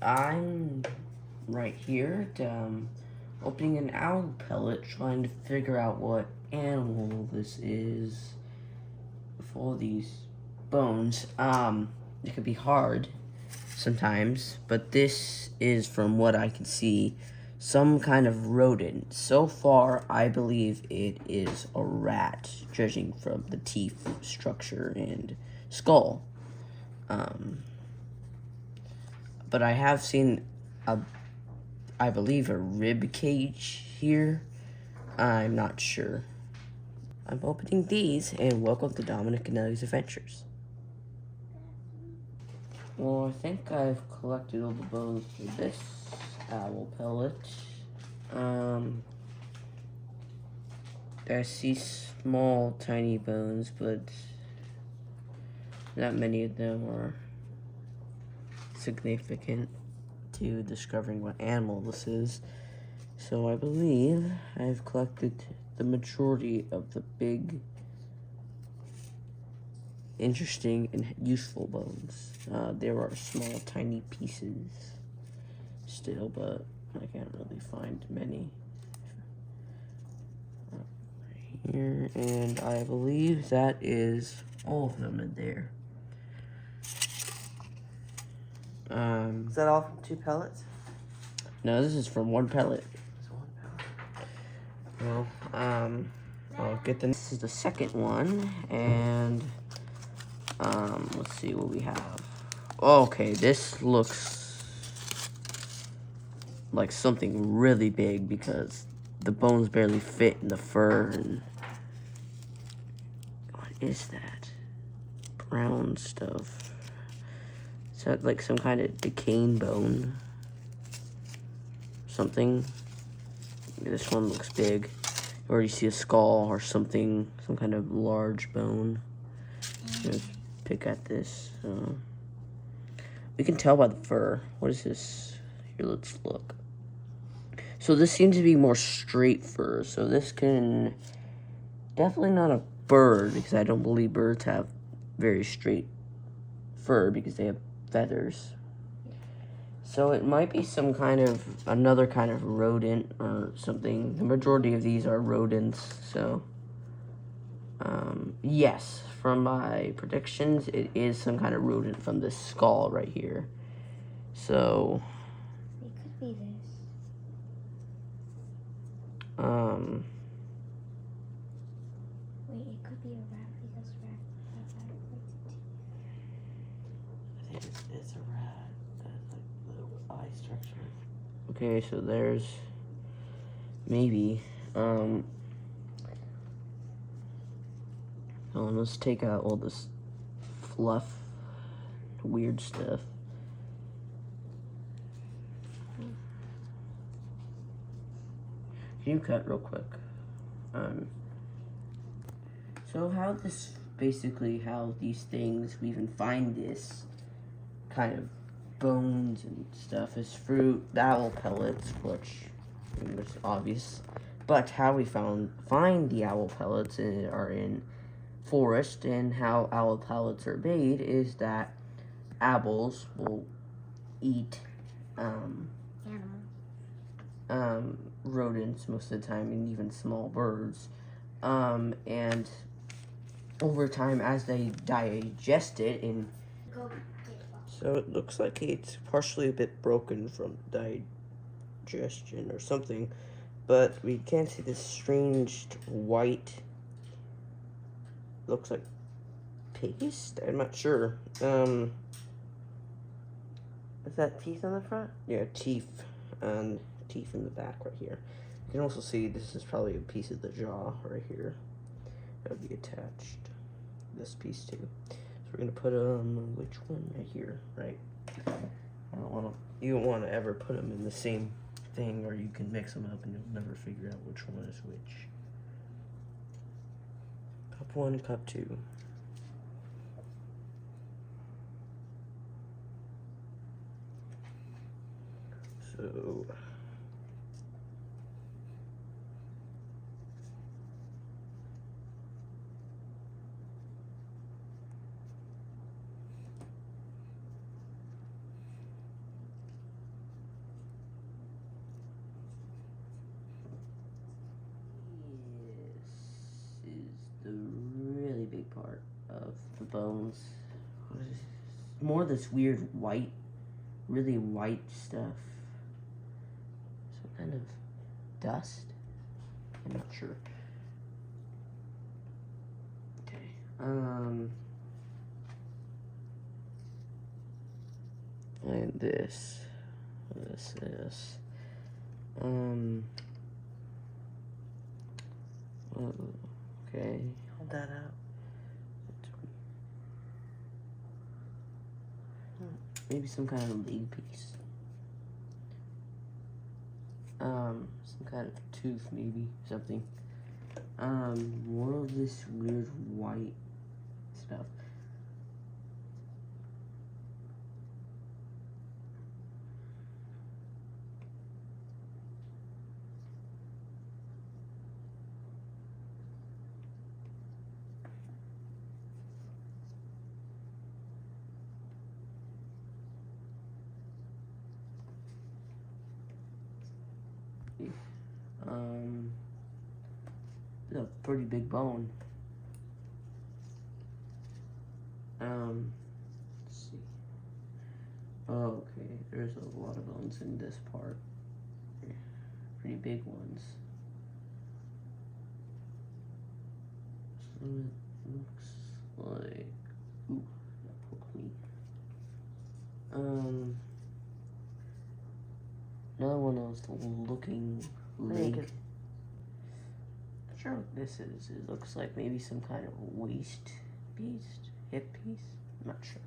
I'm right here opening an owl pellet, trying to figure out what animal this is with all these bones. It could be hard sometimes, but this is, from what I can see, some kind of rodent. So far, I believe it is a rat, judging from the teeth structure and skull. But I have seen I believe a rib cage here. I'm not sure. I'm opening these, and welcome to Dominick and Nelly's Adventures. Well, I think I've collected all the bones for this owl pellet. I see small, tiny bones, but not many of them are significant to discovering what animal this is. So I believe I've collected the majority of the big, interesting, and useful bones. There are small, tiny pieces still, but I can't really find many. Right here, and I believe that is all of them in there. Is that all from 2 pellets? No, this is from 1 pellet. It's 1 pellet. Well, I'll get this is the second one, and let's see what we have. Okay, this looks like something really big because the bones barely fit in the fur. And what is that? Brown stuff. Is that like some kind of decaying bone? Something. This one looks big. You already see a skull or something, some kind of large bone. Let's pick at this. We can tell by the fur. What is this? Here, let's look. So this seems to be more straight fur. So this can definitely not a bird, because I don't believe birds have very straight fur because they have feathers. So it might be some kind of, another kind of rodent or something. The majority of these are rodents, so yes, from my predictions, it is some kind of rodent from this skull right here. So it could be this. Wait, it could be a rat because rat have pointed teeth. I think it's a rat. That's like little eye structure. okay, so there's maybe let's take out all this fluff, weird stuff. Can you cut real quick? So how these things, we even find this kind of bones and stuff is through the owl pellets, which is obvious. But how we find the owl pellets are in forest, and how owl pellets are made is that owls will eat rodents most of the time, and even small birds, and over time, as they digest it, and so it looks like it's partially a bit broken from digestion or something, but we can't see this strange white, looks like paste? I'm not sure. Is that teeth on the front? Yeah, teeth, and teeth in the back right here. You can also see this is probably a piece of the jaw right here that would be attached. This piece too. So we're gonna put which one right here, right? You don't want to ever put them in the same thing, or you can mix them up and you'll never figure out which one is which. Cup 1, cup 2. So bones. What is more of this weird white, really white stuff. Some kind of dust. I'm not sure. Okay. And this. What is this? Okay. Hold that up. Maybe some kind of leg piece. Some kind of tooth, maybe something. More of this weird white stuff. It's a pretty big bone. Let's see. Okay, there's a lot of bones in this part. Pretty big ones. So it looks like, ooh, that poked me. Another one I was looking leg. Not sure what this is. It looks like maybe some kind of waist piece, hip piece. I'm not sure.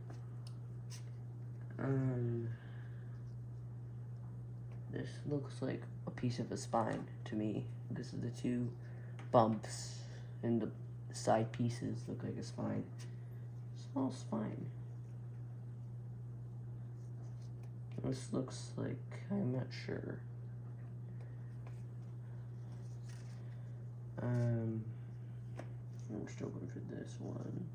This looks like a piece of a spine to me. This is the two bumps and the side pieces look like a spine. Small spine. This looks like, I'm not sure. I'm still going for this one.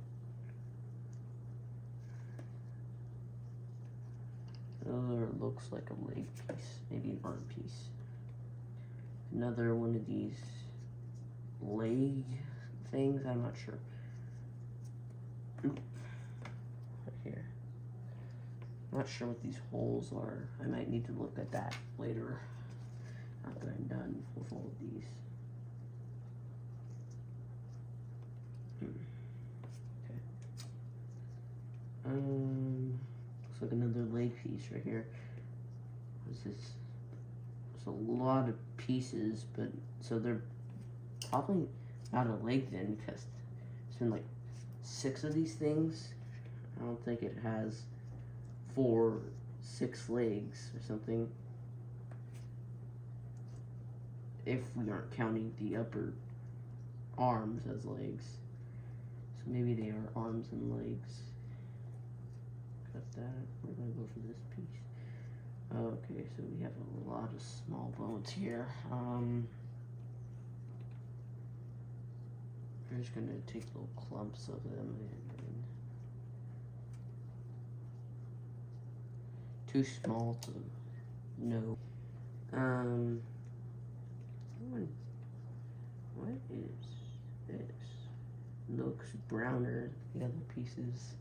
Another looks like a leg piece, maybe an arm piece. Another one of these leg things, I'm not sure. Oop. Right here. Not sure what these holes are. I might need to look at that later after I'm done with all of these. Okay. Looks like another leg piece right here. What's this? There's a lot of pieces, but so they're probably not a leg then, because it's been like 6 of these things. I don't think it has 6 legs or something, if we aren't counting the upper arms as legs. So maybe they are arms and legs. Cut that. We're gonna go for this piece. Okay, so we have a lot of small bones here. I'm just gonna take little clumps of them and too small to know. What is this? Looks browner than the other pieces.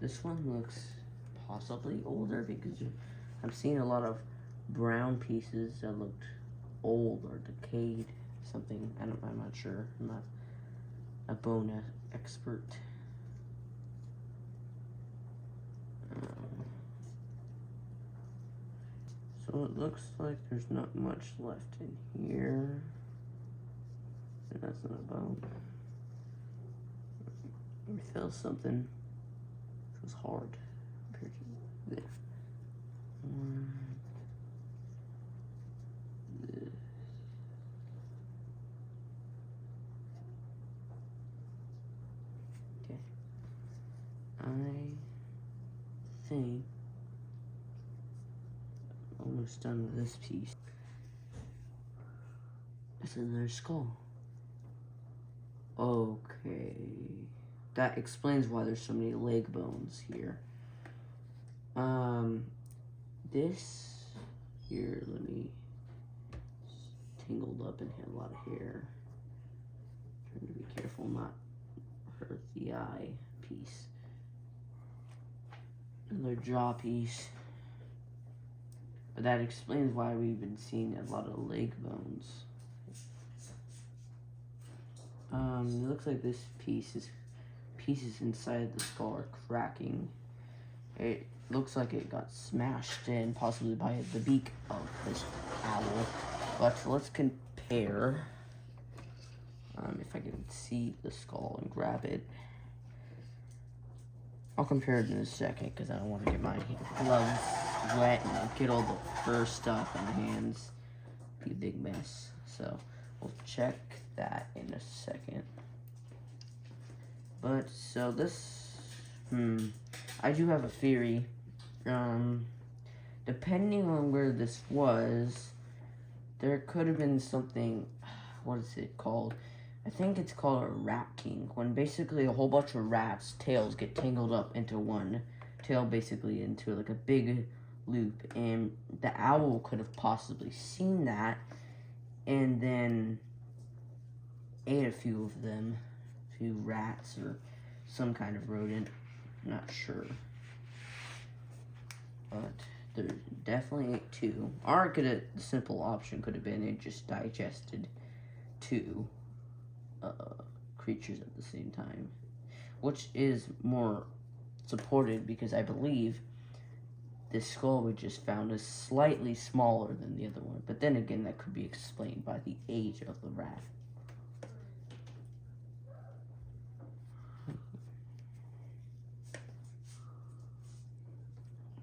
This one looks possibly older because I'm seeing a lot of brown pieces that looked old or decayed. Something, I'm not sure. I'm not a bone expert. So it looks like there's not much left in here. And that's not a bone. Let me feel something. It feels hard. This. Okay. I think almost done with this piece. It's in their skull. Okay. That explains why there's so many leg bones here. This here, let me, it's tangled up and had a lot of hair. Trying to be careful not or the eye piece. Another jaw piece. But that explains why we've been seeing a lot of leg bones. It looks like this pieces inside the skull are cracking. It looks like it got smashed in, possibly by the beak of this owl. But let's compare. If I can see the skull and grab it. I'll compare it in a second because I don't want to get my gloves wet and get all the fur stuff on the hands. Be a big mess. So we'll check that in a second. But so this, I do have a theory. Depending on where this was, there could have been something. What is it called? I think it's called a rat king, when basically a whole bunch of rats' tails get tangled up into one tail, basically into like a big loop, and the owl could have possibly seen that and then ate a few of them, a few rats or some kind of rodent, I'm not sure. But there definitely ate two. Or the simple option could have been it just digested two creatures at the same time, which is more supported because I believe this skull we just found is slightly smaller than the other one, but then again that could be explained by the age of the rat.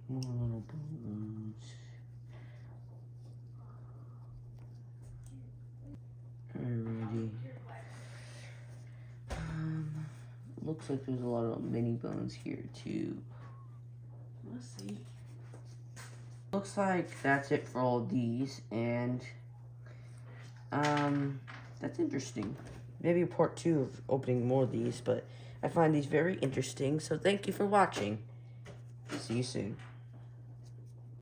More little bones. Alrighty. Looks like there's a lot of mini bones here too. Let's see. Looks like that's it for all these, and that's interesting. Maybe a part 2 of opening more of these, but I find these very interesting, so thank you for watching. See you soon.